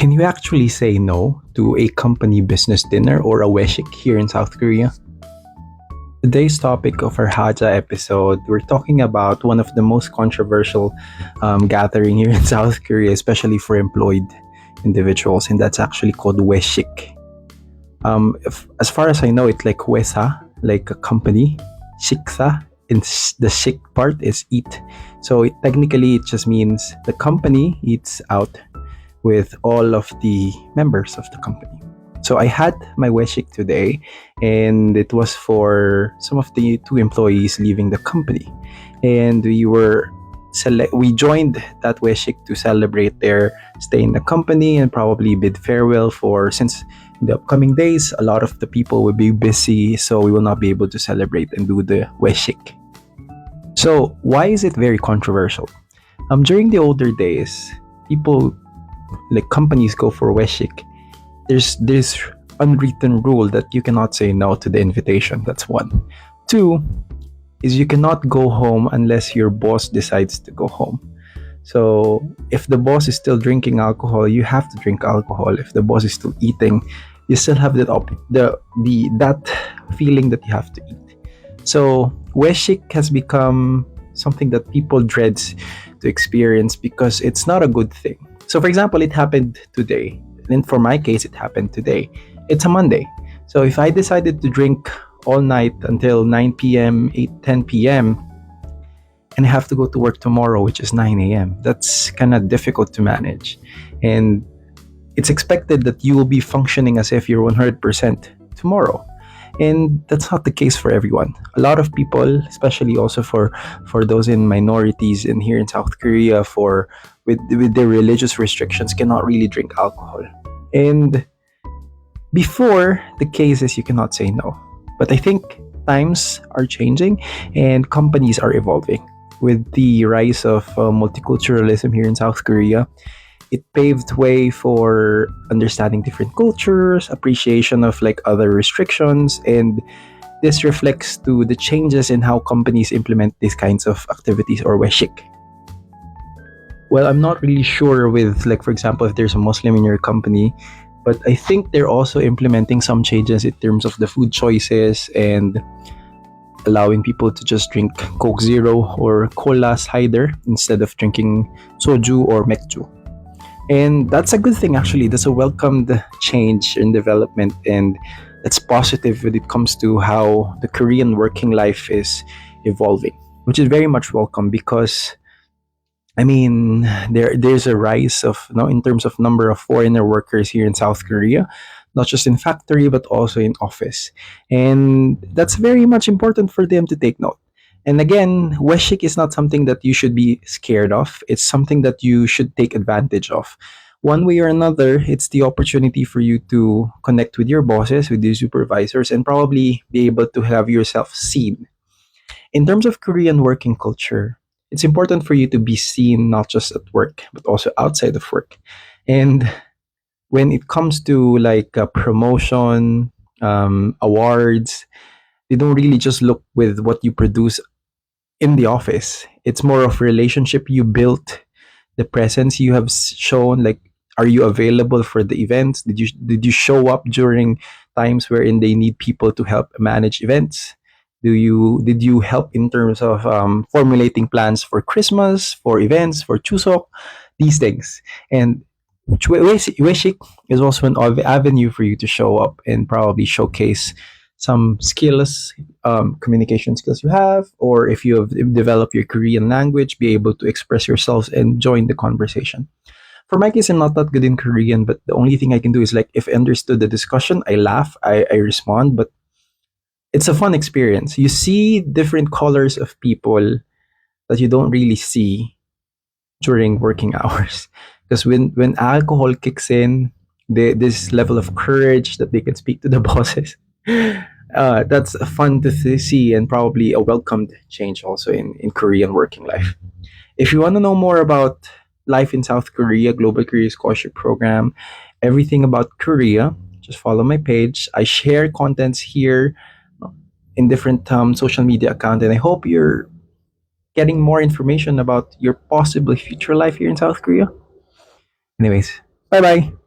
Can you actually say no to a company business dinner or a weshik here in South Korea? Today's topic of our HAJA episode, we're talking about one of the most controversial gathering here in South Korea, especially for employed individuals, and that's actually called weshik. As far as I know, it's like wesa, like a company, shiksa, and the shik part is eat. So technically, it just means the company eats out with all of the members of the company. So I had my weshik today, and it was for some of the two employees leaving the company, and we joined that weshik to celebrate their stay in the company and probably bid farewell for since in the upcoming days a lot of the people will be busy, so we will not be able to celebrate and do the weshik. So why is it very controversial? During the older days, people like companies go for weshik. There's this unwritten rule that you cannot say no to the invitation. That's one. Two is you cannot go home unless your boss decides to go home. So if the boss is still drinking alcohol, you have to drink alcohol. If the boss is still eating, you still have that feeling that you have to eat. So weshik has become something that people dread to experience because it's not a good thing. So for example, it happened today. And for my case, it happened today. It's a Monday. So if I decided to drink all night until 9 p.m., 10 p.m., and I have to go to work tomorrow, which is 9 a.m., that's kind of difficult to manage. And it's expected that you will be functioning as if you're 100% tomorrow. And that's not the case for everyone. A lot of people, especially also for those in minorities in here in South Korea, with their religious restrictions, cannot really drink alcohol. And before, the case is you cannot say no. But I think times are changing and companies are evolving. With the rise of multiculturalism here in South Korea, it paved way for understanding different cultures, appreciation of like other restrictions, and this reflects to the changes in how companies implement these kinds of activities or weshik. Well, I'm not really sure with like for example if there's a Muslim in your company, but I think they're also implementing some changes in terms of the food choices and allowing people to just drink Coke Zero or Cola cider instead of drinking soju or mekju. And that's a good thing, actually. That's a welcomed change in development, and that's positive when it comes to how the Korean working life is evolving, which is very much welcome because, I mean, there's a rise of, in terms of number of foreigner workers here in South Korea, not just in factory but also in office, and that's very much important for them to take note. And again, weshik is not something that you should be scared of. It's something that you should take advantage of. One way or another, it's the opportunity for you to connect with your bosses, with your supervisors, and probably be able to have yourself seen. In terms of Korean working culture, it's important for you to be seen not just at work, but also outside of work. And when it comes to like a promotion, awards, they don't really just look with what you produce in the office. It's more of relationship you built, the presence you have shown. Like, are you available for the events? Did you show up during times wherein they need people to help manage events? Did you help in terms of formulating plans for Christmas, for events, for Chuseok, these things? And Weshik is also an avenue for you to show up and probably showcase some skills, communication skills you have, or if you have developed your Korean language, be able to express yourselves and join the conversation. For my case, I'm not that good in Korean, but the only thing I can do is like if I understood the discussion, I laugh, I respond, but it's a fun experience. You see different colors of people that you don't really see during working hours. Because when alcohol kicks in, this level of courage that they can speak to the bosses, that's fun to see and probably a welcomed change also in Korean working life. If you want to know more about life in South Korea, Global Korea Scholarship Program, everything about Korea, just follow my page. I share contents here in different social media accounts, and I hope you're getting more information about your possible future life here in South Korea. Anyways, bye bye.